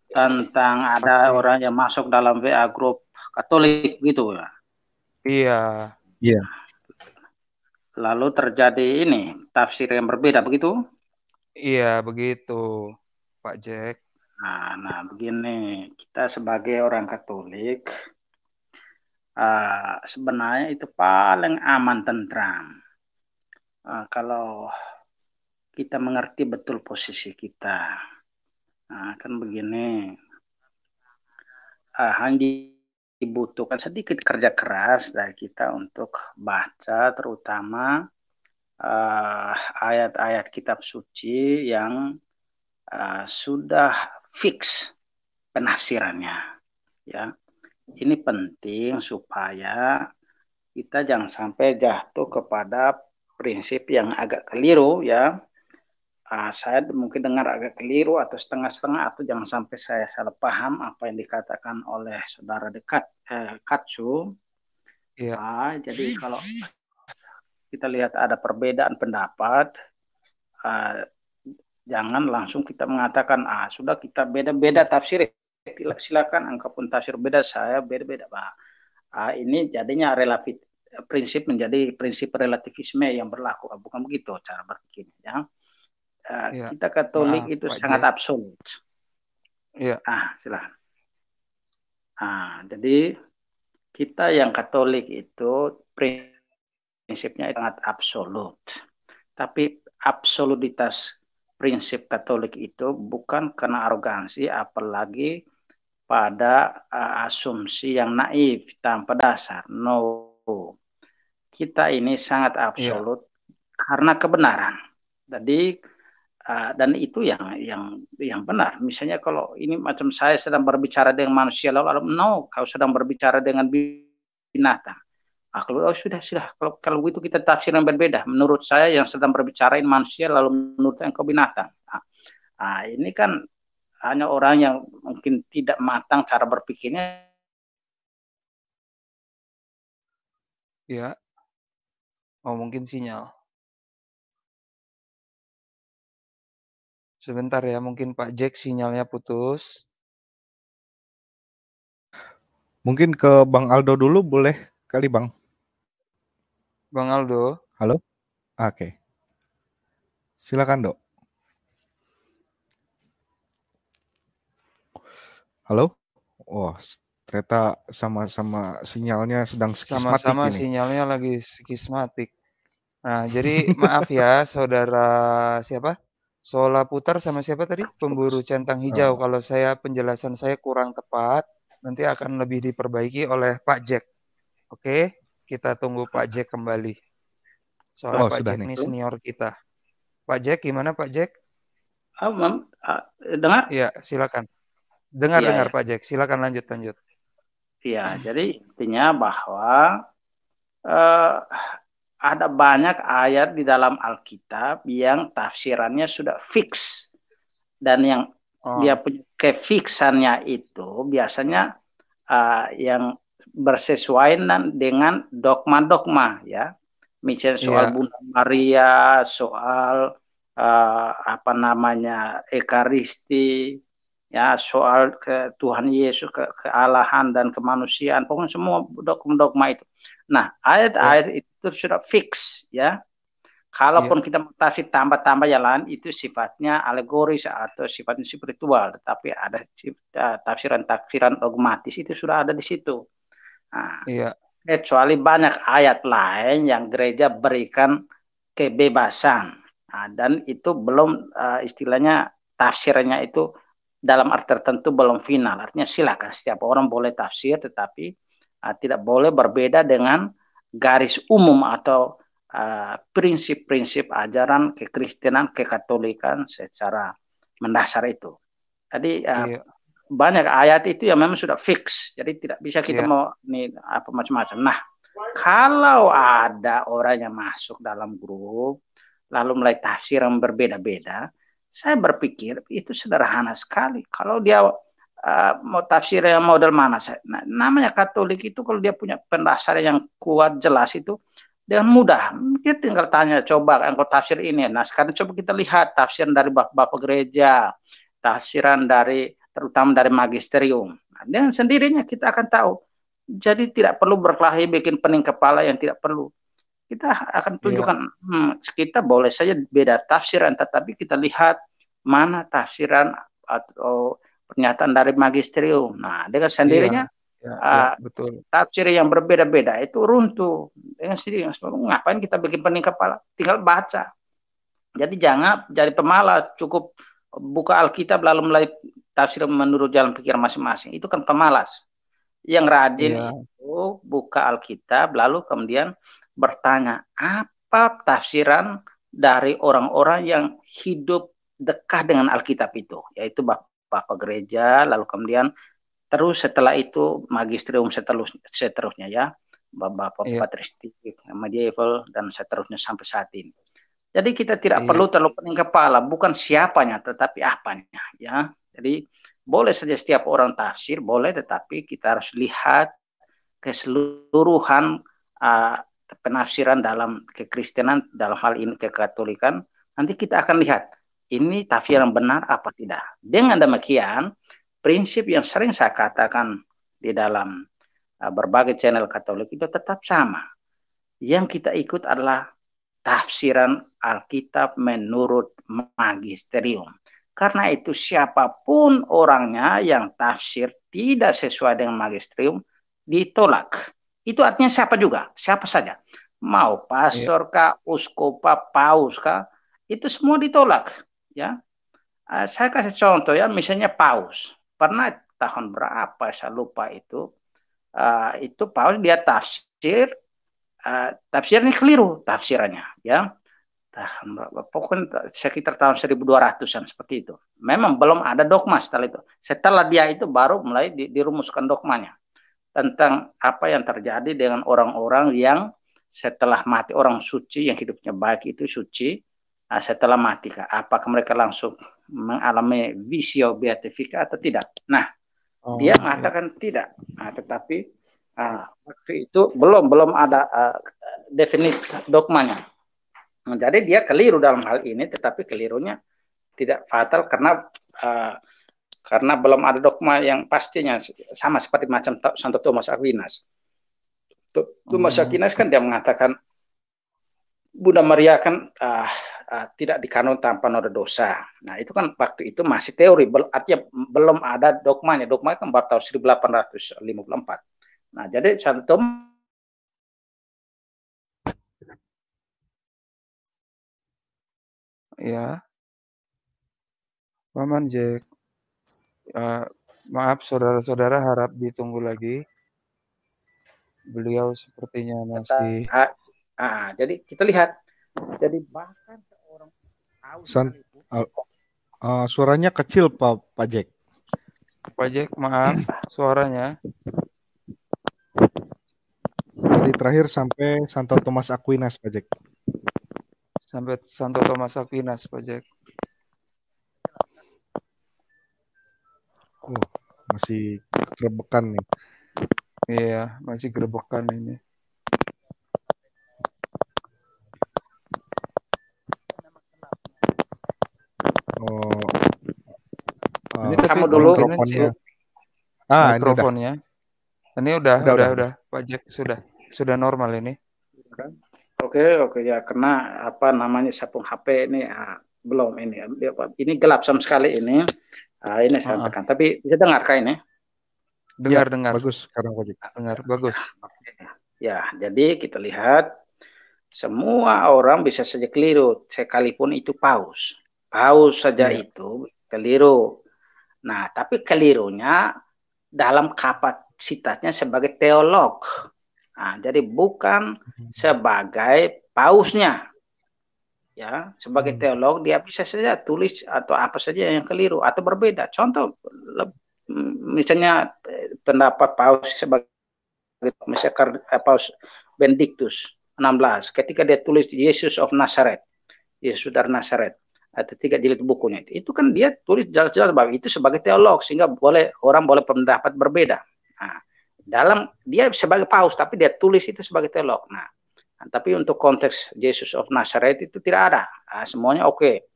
tentang ada Pasti. orang yang masuk dalam WA grup Katolik gitu ya. Iya. Iya. Lalu terjadi ini tafsir yang berbeda begitu. Iya, begitu, Pak Jack. Nah, begini, kita sebagai orang Katolik sebenarnya itu paling aman tentram. Kalau kita mengerti betul posisi kita. Kan begini, hanya dibutuhkan sedikit kerja keras dari kita untuk baca terutama ayat-ayat kitab suci yang sudah fix penafsirannya. Ya, ini penting supaya kita jangan sampai jatuh kepada prinsip yang agak keliru ya. Saya mungkin dengar agak keliru atau setengah-setengah atau jangan sampai saya salah paham apa yang dikatakan oleh saudara dekat Katsu. Iya. Jadi kalau kita lihat ada perbedaan pendapat, jangan langsung kita mengatakan sudah kita beda-beda tafsir. Silakan anggap pun tafsir beda, saya beda-beda. Ini jadinya relatif prinsip menjadi prinsip relativisme yang berlaku, bukan begitu cara berpikir ya. Iya. Kita Katolik Maaf, itu Pak sangat Jack. absolut. Iya. Silakan. Jadi kita yang Katolik itu prinsipnya sangat absolut. Tapi absolutitas prinsip Katolik itu bukan karena arogansi, apalagi pada asumsi yang naif tanpa dasar. No, kita ini sangat Iya. absolut karena kebenaran. Jadi dan itu yang benar. Misalnya kalau ini macam saya sedang berbicara dengan manusia, lalu no, kau sedang berbicara dengan binatang. Kalau sudah kalau itu kita tafsir yang berbeda. Menurut saya yang sedang berbicarain manusia, lalu menurut engkau binatang. Ini kan hanya orang yang mungkin tidak matang cara berpikirnya. Iya. Oh, mungkin sinyal. Sebentar ya, mungkin Pak Jack sinyalnya putus. Mungkin ke Bang Aldo dulu boleh kali, Bang? Bang Aldo. Halo? Oke. Silakan, Dok. Halo? Wah, ternyata sama-sama sinyalnya sedang skismatik Sama-sama ini. sinyalnya lagi skismatik. Nah, jadi maaf ya, saudara siapa? Sola Putar sama siapa tadi? Pemburu centang hijau. Kalau penjelasan saya kurang tepat, nanti akan lebih diperbaiki oleh Pak Jack. Oke, kita tunggu Pak Jack kembali. Soalnya Pak sudah Jack nih. ini senior kita. Pak Jack, gimana Pak Jack? Dengar? Iya, silakan. Dengar Iya. Pak Jack. Silakan lanjut. Iya, jadi intinya bahwa ada banyak ayat di dalam Alkitab yang tafsirannya sudah fix dan yang dia punya kefiksannya itu biasanya yang bersesuaian dengan dogma-dogma ya. Misalnya soal Bunda Maria, soal Ekaristi, ya soal Tuhan Yesus, kealahan dan kemanusiaan, pokoknya semua dogma itu. Nah, ayat-ayat itu sudah fix ya. Kalaupun kita tafsir tambah-tambah yang lain itu sifatnya alegoris atau sifatnya spiritual, tetapi ada tafsiran-tafsiran dogmatis itu sudah ada di situ. Kecuali banyak ayat lain yang gereja berikan kebebasan, dan itu belum istilahnya tafsirnya itu dalam arti tertentu belum final. Artinya silakan setiap orang boleh tafsir, tetapi tidak boleh berbeda dengan garis umum atau prinsip-prinsip ajaran kekristenan, kekatolikan secara mendasar itu. Jadi banyak ayat itu yang memang sudah fix, jadi tidak bisa kita mau nih apa macam-macam. Nah, kalau ada orang yang masuk dalam grup lalu mulai tafsir yang berbeda-beda, saya berpikir itu sederhana sekali. Kalau dia mau tafsir yang model mana, namanya Katolik itu kalau dia punya pendasar yang kuat jelas itu dengan mudah. Kita tinggal tanya, coba engkau tafsir ini. Nah, sekarang coba kita lihat tafsiran dari bapak-bapak gereja, tafsiran dari terutama dari magisterium. Nah, dengan sendirinya kita akan tahu. Jadi tidak perlu berkelahi bikin pening kepala yang tidak perlu. Kita akan tunjukkan, kita boleh saja beda tafsiran, tetapi kita lihat mana tafsiran atau pernyataan dari magisterium. Nah, dengan sendirinya betul. tafsir yang berbeda-beda itu runtuh. Dengan sendirinya, ngapain kita bikin pening kepala? Tinggal baca. Jadi jangan jadi pemalas, cukup buka Alkitab lalu mulai tafsir menurut jalan pikiran masing-masing. Itu kan pemalas. Yang rajin itu buka Alkitab lalu kemudian bertanya apa tafsiran dari orang-orang yang hidup dekat dengan Alkitab itu, yaitu Bapak Gereja, lalu kemudian terus setelah itu magisterium seterusnya ya, Bapak patristik, medieval dan seterusnya sampai saat ini. Jadi kita tidak perlu terlalu pening kepala, bukan siapanya tetapi apanya ya. Jadi boleh saja setiap orang tafsir, boleh, tetapi kita harus lihat keseluruhan penafsiran dalam kekristenan, dalam hal ini kekatolikan. Nanti kita akan lihat ini tafsir yang benar apa tidak. Dengan demikian, prinsip yang sering saya katakan di dalam berbagai channel Katolik itu tetap sama. Yang kita ikut adalah tafsiran Alkitab menurut magisterium. Karena itu siapapun orangnya yang tafsir tidak sesuai dengan magisterium ditolak. Itu artinya siapa juga, siapa saja. Mau pastor kah, uskup kah, paus kah, itu semua ditolak. Ya, saya kasih contoh ya, misalnya paus. Pernah tahun berapa saya lupa itu paus dia tafsir, tafsirnya keliru tafsirannya ya. Pokoknya sekitar tahun 1200-an seperti itu. Memang belum ada dogma setelah itu. Setelah dia itu baru mulai dirumuskan dogmanya tentang apa yang terjadi dengan orang-orang yang setelah mati, orang suci yang hidupnya baik itu suci, setelah mati, apakah mereka langsung mengalami visio beatifika atau tidak. Nah, dia mengatakan tidak. Nah, tetapi waktu itu belum ada definitif dogmanya. Jadi dia keliru dalam hal ini, tetapi kelirunya tidak fatal karena belum ada dogma yang pastinya, sama seperti macam Santo Thomas Aquinas. Thomas Aquinas kan dia mengatakan Bunda Maria kan tidak dikanun tanpa noda dosa. Nah itu kan waktu itu masih teori, artinya belum ada dogmanya. Dogma kan baru tahun 1854. Nah jadi Santo Thomas ya, Paman Jack. Maaf saudara-saudara, harap ditunggu lagi. Beliau sepertinya masih. Jadi kita lihat. Jadi bahkan seorang suaranya kecil Pak Jack. Pak Jack, maaf suaranya. Jadi terakhir sampai Santo Thomas Aquinas Pak Jack. Sampai Santo Thomas Aquinas Pak Jack. Masih gerebekan nih. Iya, masih gerebekan ini. Ini kamu dulu mikrofonnya. Mikrofonnya. Ini udah Pak Jack, sudah normal ini. Oke ya, karena apa namanya sapung HP ini belum ini gelap sama sekali ini. Ini saya tekan, tapi bisa dengar kah ini? Dengar. Bagus sekarang Pak Jack. Dengar, bagus. Ya, jadi kita lihat semua orang bisa saja keliru, sekalipun itu paus. Paus saja itu keliru. Nah, tapi kelirunya dalam kapasitasnya sebagai teolog. Nah, jadi bukan sebagai pausnya. Ya, sebagai teolog dia bisa saja tulis atau apa saja yang keliru atau berbeda. Contoh misalnya pendapat paus sebagai misalnya Paus Benedictus 16 ketika dia tulis Yesus of Nazareth, Yesus dari Nazaret, atau 3 jilid bukunya itu kan dia tulis jelas-jelas bahwa itu sebagai teolog, sehingga orang boleh pendapat berbeda. Nah, dalam dia sebagai paus tapi dia tulis itu sebagai teolog. Nah, tapi untuk konteks Yesus of Nazareth itu tidak ada. Semuanya oke.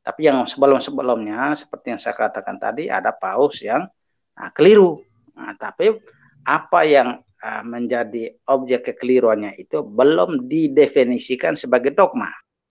Tapi yang sebelum-sebelumnya seperti yang saya katakan tadi ada paus yang keliru. Tapi apa yang menjadi objek kekeliruannya itu belum didefinisikan sebagai dogma.